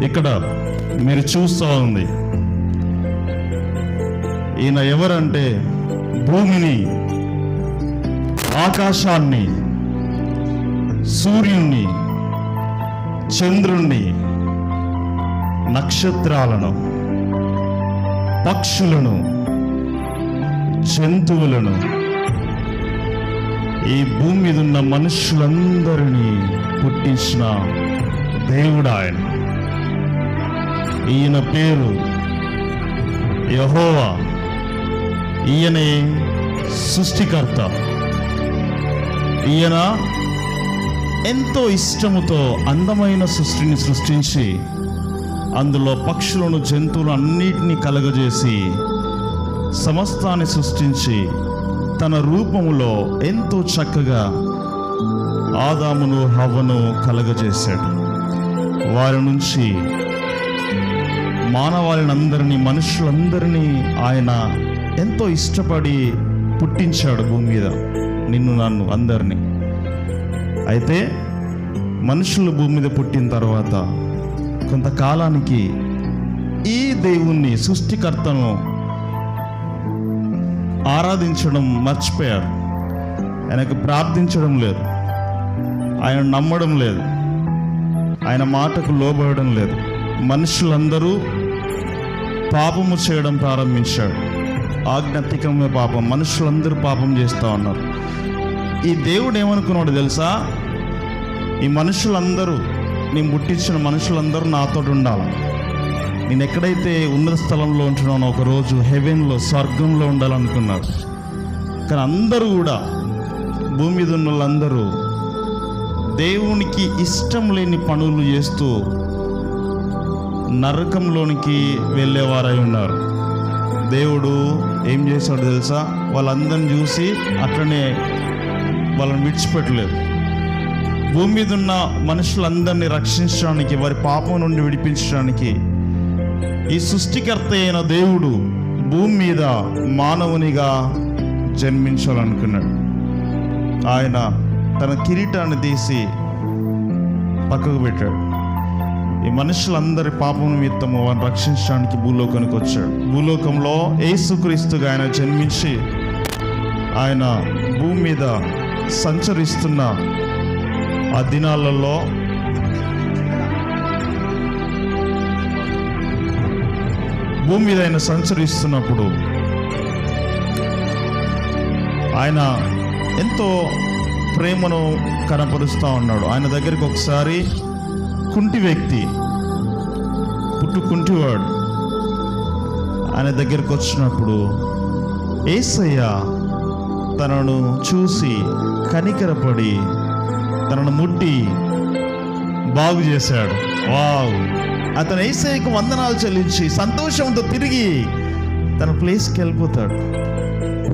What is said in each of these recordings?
ఇక్కడ మీరు చూస్తూ ఉంది. ఈయన ఎవరంటే భూమిని, ఆకాశాన్ని, సూర్యుణ్ణి, చంద్రుణ్ణి, నక్షత్రాలను, పక్షులను, జంతువులను, ఈ భూమి మీద ఉన్న మనుషులందరినీ పుట్టించిన దేవుడు ఆయన. ఈయన పేరు యెహోవా. ఈయనే సృష్టికర్త. ఈయన ఎంతో ఇష్టముతో అందమైన సృష్టిని సృష్టించి అందులో పక్షులను, జంతువులు అన్నిటినీ కలగజేసి సమస్తాన్ని సృష్టించి తన రూపములో ఎంతో చక్కగా ఆదామును, హవ్వను కలగజేశాడు. వారి నుంచి మానవాళిని అందరినీ, మనుషులందరినీ ఆయన ఎంతో ఇష్టపడి పుట్టించాడు భూమి మీద, నిన్ను నన్ను అందరినీ. అయితే మనుషులు భూమి మీద పుట్టిన తర్వాత కొంతకాలానికి ఈ దేవుణ్ణి, సృష్టికర్తను ఆరాధించడం మర్చిపోయారు. ఆయనకు ప్రార్థించడం లేదు, ఆయన నమ్మడం లేదు, ఆయన మాటకు లోబడడం లేదు. మనుషులందరూ పాపము చేయడం ప్రారంభించాడు. ఆజ్ఞాతిక్రమే పాపం, మనుషులందరూ పాపం చేస్తూ ఉన్నారు. ఈ దేవుడు ఏమనుకున్నాడు తెలుసా? ఈ మనుషులందరూ, నేను పుట్టించిన మనుషులందరూ నాతో ఉండాలి. నేను ఎక్కడైతే ఉన్నత స్థలంలో ఉంటున్నానో ఒకరోజు హెవెన్లో, స్వర్గంలో ఉండాలనుకున్నారు. కానీ అందరూ కూడా, భూమి మీద ఉన్న వాళ్ళందరూ దేవునికి ఇష్టం లేని పనులు చేస్తూ నరకంలోనికి వెళ్ళేవారై ఉన్నారు. దేవుడు ఏం చేశాడు తెలుసా? వాళ్ళందరిని చూసి అట్లనే వాళ్ళని విడిచిపెట్టలేదు. భూమి మీద ఉన్న మనుషులందరినీ రక్షించడానికి, వారి పాపం నుండి విడిపించడానికి ఈ సృష్టికర్త అయిన దేవుడు భూమి మీద మానవునిగా జన్మించాలనుకున్నాడు. ఆయన తన కిరీటాన్ని తీసి పక్కకు పెట్టాడు. ఈ మనుషులందరి పాపం నిమిత్తము వారిని రక్షించడానికి భూలోకానికి వచ్చాడు. భూలోకంలో యేసుక్రీస్తుగా ఆయన జన్మించి ఆయన భూమి మీద సంచరిస్తున్న ఆ దినాలలో భూమి మీద ఆయన సంచరిస్తున్నప్పుడు ఆయన ఎంతో ప్రేమను కనపరుస్తూ ఉన్నాడు. ఆయన దగ్గరికి ఒకసారి కుంటి వ్యక్తి, కుంటివాడు ఆయన దగ్గరికి వచ్చినప్పుడు యేసయ్య తనను చూసి కనికరపడి తనను ముట్టి బాగు చేశాడు. వావ్! అతను యేసయ్యకు వందనాలు చెల్లించి సంతోషంతో తిరిగి తన ప్లేస్కి వెళ్ళిపోతాడు.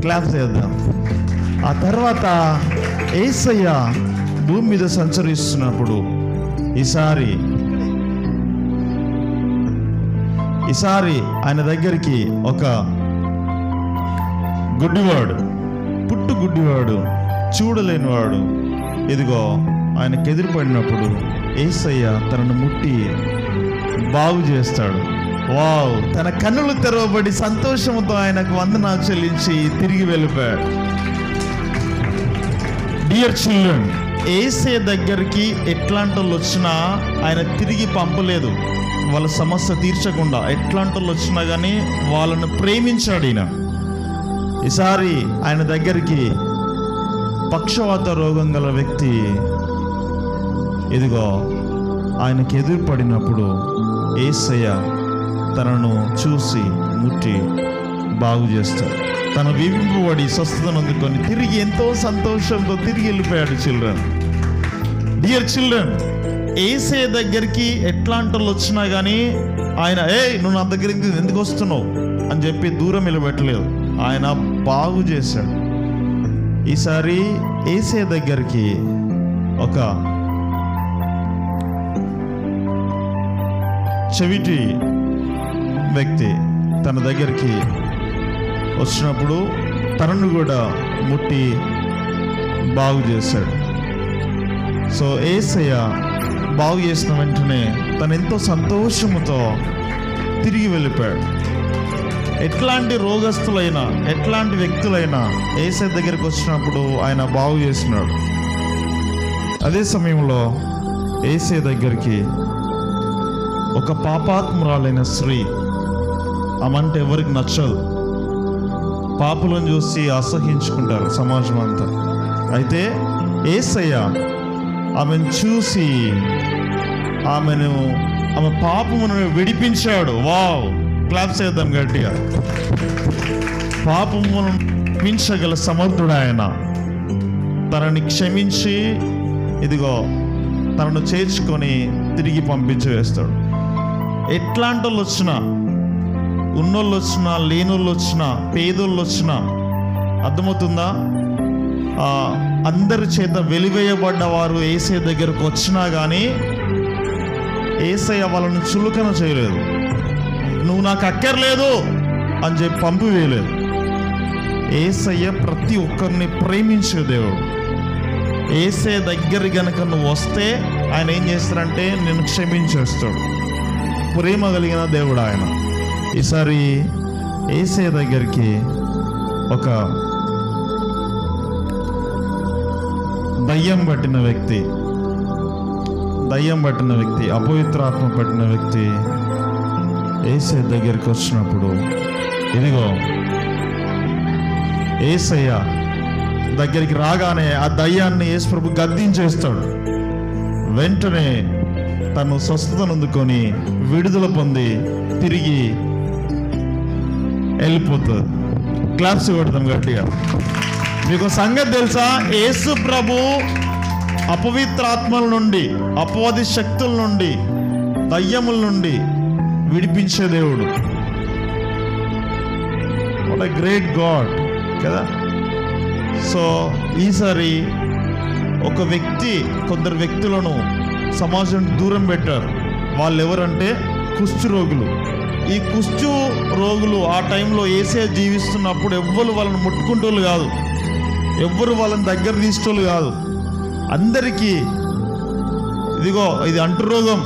క్లాప్ చేద్దాం. ఆ తర్వాత యేసయ్య భూమి మీద సంచరిస్తున్నప్పుడు ఈసారి ఆయన దగ్గరికి ఒక గుడ్డివాడు, గుడ్డివాడు, చూడలేనివాడు ఇదిగో ఆయనకు ఎదురుపడినప్పుడు యేసయ్య తనను ముట్టి బాగు చేస్తాడు. వావ్! తన కన్నులు తెరవబడి సంతోషంతో ఆయనకు వందనాలు చెల్లించి తిరిగి వెళ్ళిపోయాడు. డియర్ చిల్డ్రన్, యేసయ్య దగ్గరికి ఎట్లాంటి వాళ్ళు వచ్చినా ఆయన తిరిగి పంపలేదు. వాళ్ళ సమస్య తీర్చకుండా ఎట్లాంటి వాళ్ళు వచ్చినా కానీ వాళ్ళను ప్రేమించాడు ఈయన. ఈసారి ఆయన దగ్గరికి పక్షవాత రోగం గల వ్యక్తి ఇదిగో ఆయనకి ఎదురుపడినప్పుడు యేసయ్య తనను చూసి ముట్టి బాగు చేస్తాడు. తన వివింపబడి స్వస్థతను అందుకొని తిరిగి ఎంతో సంతోషంతో తిరిగి వెళ్ళిపోయాడు. చిల్డ్రన్, డియర్ చిల్డ్రన్, యేసయ్య దగ్గరికి ఎట్లాంటి వాళ్ళు వచ్చినా కానీ ఆయన నువ్వు నా దగ్గరికి ఎందుకు వస్తున్నావు అని చెప్పి దూరం నిలబెట్టలేదు. ఆయన బాగు చేశాడు. ఈసారి యేసయ్య దగ్గరికి ఒక చెవిటి వ్యక్తి తన దగ్గరికి వచ్చినప్పుడు తనను కూడా ముట్టి బాగు చేశాడు. సో యేసయ్య బాగు చేసిన వెంటనే తను ఎంతో సంతోషముతో తిరిగి వెళ్ళిపోయాడు. ఎట్లాంటి రోగస్తులైనా, ఎట్లాంటి వ్యక్తులైనా యేసయ్య దగ్గరికి వచ్చినప్పుడు ఆయన బాగు చేస్తున్నాడు. అదే సమయంలో యేసయ్య దగ్గరికి ఒక పాపాత్మురాలైన స్త్రీ, ఆమంటే ఎవరికి నచ్చదు, పాపులను చూసి అసహించుకుంటారు సమాజం అంతా. అయితే యేసయ్య ఆమెను చూసి ఆమె పాపమును విడిపించాడు. వావ్, క్లాప్ చేద్దాం గట్టిగా. పాపమును విడిపించగల సమర్థుడు ఆయన. తనని క్షమించి ఇదిగో తనను చేర్చుకొని తిరిగి పంపించేస్తాడు. ఎట్లాంటి వాళ్ళు వచ్చినా, ఉన్నోళ్ళు వచ్చినా, లేనోళ్ళు వచ్చినా, పేదోళ్ళు వచ్చినా, అర్థమవుతుందా, అందరి చేత వెలివేయబడ్డ వారు యేసయ్య దగ్గరకు వచ్చినా కానీ యేసయ్య వాళ్ళను చులకన చేయలేదు. నువ్వు నాకు అక్కర్లేదు అని చెప్పి పంపివేయలేదు. యేసయ్య ప్రతి ఒక్కరిని ప్రేమించే దేవుడు. యేసయ్య దగ్గర గనక నువ్వు వస్తే ఆయన ఏం చేస్తారంటే నిన్ను క్షమించేస్తాడు. ప్రేమ కలిగిన దేవుడు ఆయన. ఈసారి యేసయ్య దగ్గరికి ఒక దయ్యం పట్టిన వ్యక్తి, అపవిత్రాత్మ పట్టిన వ్యక్తి యేసయ్య దగ్గరికి వచ్చినప్పుడు ఇదిగో యేసయ్య దగ్గరికి రాగానే ఆ దయ్యాన్ని యేసు ప్రభు గద్దించేస్తాడు. వెంటనే తను స్వస్థతను అందుకొని విడుదల పొంది తిరిగి వెళ్ళిపోతుంది. క్లాప్స్ కొడతాం గట్టిగా. మీకు సంగతి తెలుసా, యేసు ప్రభు అపవిత్రాత్మల నుండి, అపవాది శక్తుల నుండి, దయ్యముల నుండి విడిపించే దేవుడు. వాట్ ఎ గ్రేట్ గాడ్ కదా. సో ఈసారి కొందరు వ్యక్తులను సమాజం దూరం పెట్టారు. వాళ్ళు ఎవరంటే కుష్టు రోగులు. ఈ కుష్టు రోగులు ఆ టైంలో యేసయ్య జీవిస్తున్నప్పుడు ఎవ్వరు వాళ్ళని ముట్టుకుంటోళ్ళు కాదు, ఎవ్వరు వాళ్ళని దగ్గర తీసేటోళ్ళు కాదు. అందరికీ ఇదిగో ఇది అంటురోగం,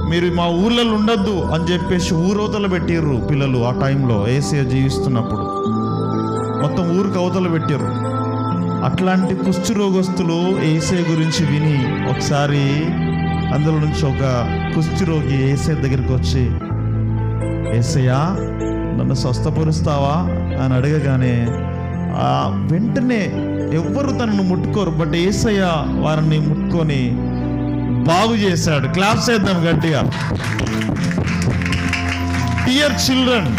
మీరు మా ఊర్లలో ఉండొద్దు అని చెప్పేసి ఊరవతలు పెట్టిర్రు పిల్లలు. ఆ టైంలో యేసయ్య జీవిస్తున్నప్పుడు మొత్తం ఊరికి అవతలు పెట్టిర్రు. అట్లాంటి కుష్టు రోగస్తులు యేసయ్య గురించి విని ఒకసారి అందులో నుంచి ఒక కుష్టు రోగి యేసయ్య దగ్గరికి వచ్చి, యేసయ్య నన్ను స్వస్థపరుస్తావా అని అడగగానే వెంటనే ఎవ్వరు తనను ముట్టుకోరు, బట్ యేసయ్య వారిని ముట్టుకొని బాగు చేశాడు. క్లాప్స్ చేద్దాం గట్టిగా. డియర్ చిల్డ్రన్,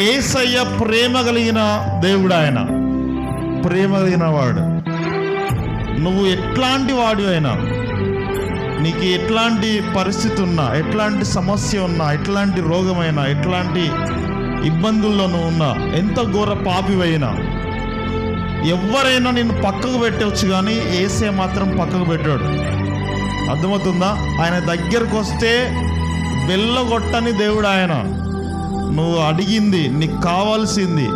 యేసయ్య ప్రేమ కలిగిన దేవుడు. ఆయన ప్రేమ కలిగిన వాడు. నువ్వు ఎట్లాంటి వాడు అయినా, నీకు ఎట్లాంటి పరిస్థితి ఉన్నా, ఎట్లాంటి సమస్య ఉన్నా, ఎట్లాంటి రోగమైనా, ఎట్లాంటి ఇబ్బందుల్లో నువ్వు ఉన్నా, ఎంత ఘోర పాపివైనా, ఎవరైనా నిన్ను పక్కకు పెట్టవచ్చు, కానీ యేసయ్య మాత్రం పక్కకు పెట్టాడు. అర్థమవుతుందా? ఆయన దగ్గరకు వస్తే వెళ్ళగొట్టని దేవుడు ఆయన. నువ్వు అడిగింది, నీకు కావాల్సింది,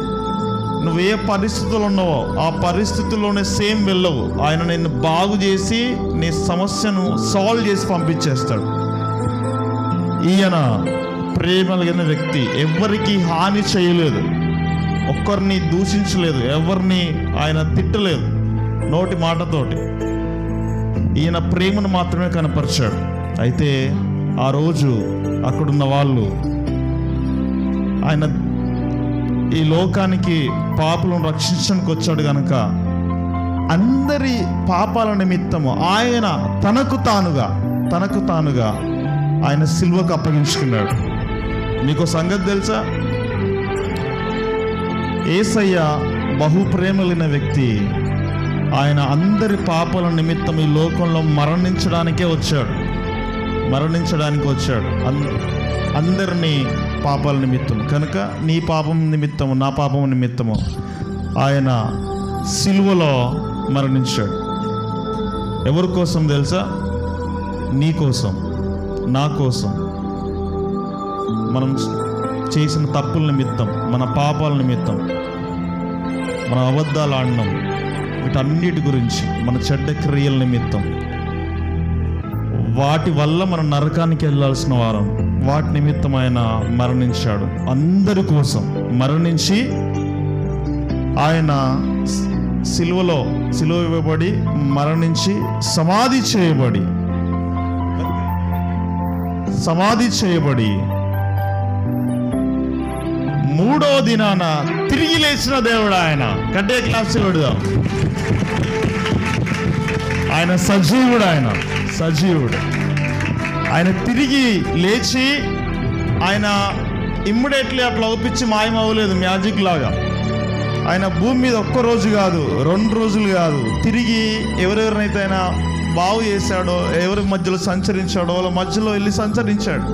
నువ్వు ఏ పరిస్థితుల్లో ఉన్నావో ఆ పరిస్థితుల్లోనే సేమ్ వెళ్ళవు. ఆయన నిన్ను బాగు చేసి నీ సమస్యను సాల్వ్ చేసి పంపించేస్తాడు. ఈయన ప్రేమ కలిగిన వ్యక్తి. ఎవరికి హాని చేయలేదు, ఒక్కరిని దూషించలేదు, ఎవరిని ఆయన తిట్టలేదు నోటి మాటతోటి. ఈయన ప్రేమను మాత్రమే కనపరిచాడు. అయితే ఆ రోజు అక్కడున్న వాళ్ళు ఆయన ఈ లోకానికి పాపులను రక్షించడానికి వచ్చాడు కనుక అందరి పాపాల నిమిత్తము ఆయన తనకు తానుగా ఆయన సిలువకు అప్పగించుకున్నాడు. మీకు సంగతి తెలుసా? యేసయ్య బహు ప్రేమలిన వ్యక్తి. ఆయన అందరి పాపాల నిమిత్తం ఈ లోకంలో మరణించడానికి వచ్చాడు. అందరినీ పాపాల నిమిత్తం కనుక నీ పాపం నిమిత్తము, నా పాపం నిమిత్తము ఆయన సిలువలో మరణించాడు. ఎవరి కోసం తెలుసా? నీ కోసం, నా కోసం. మనం చేసిన తప్పుల నిమిత్తం, మన పాపాల నిమిత్తం, మన అబద్ధాలు ఆడడం, వీటన్నిటి గురించి, మన చెడ్డ క్రియల నిమిత్తం, వాటి వల్ల మనం నరకానికి వెళ్ళాల్సిన వారం, వాటి నిమిత్తం ఆయన మరణించాడు. అందరి కోసం మరణించి ఆయన సిలువ ఇవ్వబడి మరణించి సమాధి చేయబడి మూడో దినాన తిరిగి లేచిన దేవుడు ఆయన. గట్టే క్లాస్ పెడదాం. ఆయన సజీవుడు, ఆయన తిరిగి లేచి ఆయన ఇమ్మీడియట్లీ అట్లా ఒప్పించి మాయమవ్వలేదు మ్యాజిక్ లాగా. ఆయన భూమి మీద ఒక్క రోజు కాదు, 2 రోజులు కాదు, తిరిగి ఎవరెవరినైతే ఆయన బాగు చేశాడో, ఎవరి మధ్యలో సంచరించాడో వాళ్ళ మధ్యలో వెళ్ళి సంచరించాడు.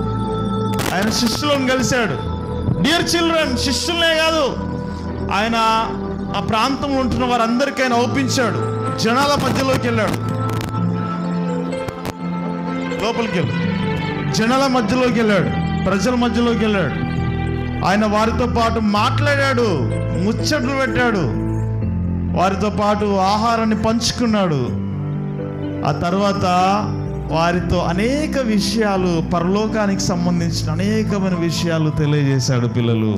ఆయన శిష్యులను కలిశాడు. డియర్ చిల్డ్రన్, శిష్యులనే కాదు, ఆయన ఆ ప్రాంతంలో ఉంటున్న వారందరికీ ఆయన ఒప్పించాడు. జనాల మధ్యలోకి వెళ్ళాడు, లోపలికి జనాల మధ్యలోకి వెళ్ళాడు, ప్రజల మధ్యలోకి వెళ్ళాడు. ఆయన వారితో పాటు మాట్లాడాడు, ముచ్చట్లు పెట్టాడు, వారితో పాటు ఆహారాన్ని పంచుకున్నాడు. ఆ తర్వాత వారితో అనేక విషయాలు, పరలోకానికి సంబంధించిన అనేకమైన విషయాలు తెలియజేశాడు. పిల్లలు,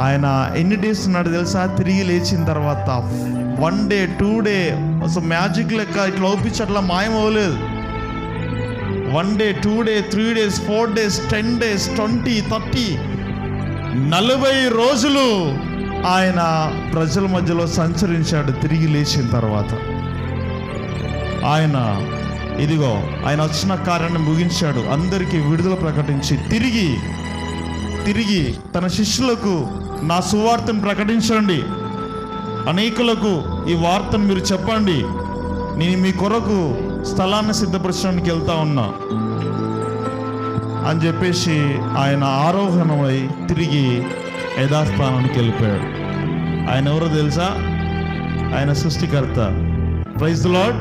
ఆయన ఎన్ని డేస్ ఉన్నాడు తెలుసా? తిరిగి లేచిన తర్వాత 1 డే 2 డే అసలు మ్యాజిక్ లెక్క ఇట్లా ఒప్పించి అట్లా మాయమవ్వలేదు. 1 day 2 day 3 days 4 days 10 days 20 30 40 రోజులు ఆయన ప్రజల మధ్యలో సంచరించాడు. తిరిగి లేచిన తర్వాత ఆయన ఇదిగో ఆయన వచ్చిన కార్యాన్ని ముగించాడు. అందరికీ విడుదల ప్రకటించి తిరిగి తన శిష్యులకు నా సువార్తను ప్రకటించండి, అనేకులకు ఈ వార్తను మీరు చెప్పండి, నేను మీ కొరకు స్థలాన్ని సిద్ధపరచడానికి వెళ్తా ఉన్నా అని చెప్పేసి ఆయన ఆరోహణమై తిరిగి యథాస్థానానికి వెళ్ళిపోయాడు. ఆయన ఎవరో తెలుసా? ఆయన సృష్టికర్త. Praise the lord.